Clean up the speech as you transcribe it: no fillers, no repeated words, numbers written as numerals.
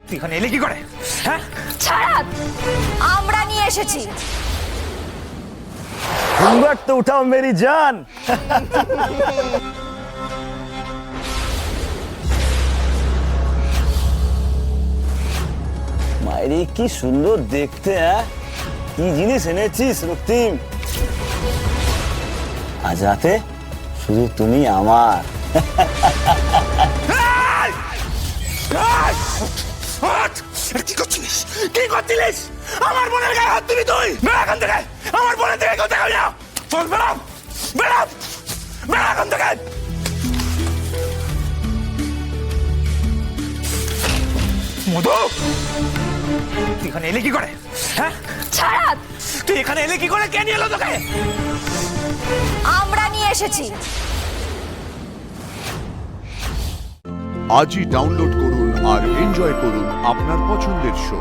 তুই এখানে এলি কি করে? হ্যাঁ, ছাড়া, আমরা নিয়ে এসেছি। घूंघट तो उठाओ मेरी जान। মায়েরি কি সুন্দর দেখতে, হ্যাঁ? কি জিনিস এনেছিস রক্তিম? আজ রাতে শুধু তুমি আমার। কি করছিলিস? কি করছিলিস? আমার বোনের গায়ে হাত দিবি তুই? বেড়া এখান থেকে! আমার বোনের দিকে কেউ দেখাবি না! চল বেড়া! বেড়া! বেড়া এখান থেকে! মধু, তুই এখানে এলি কি করে? হ্যাঁ, ছাড়া, তুই এখানে এলি কি করে? কে নিয়ে এলো তোকে? আমরা নিয়ে এসেছি। আজই ডাউনলোড করুন আর এনজয় করুন আপনার পছন্দের শো।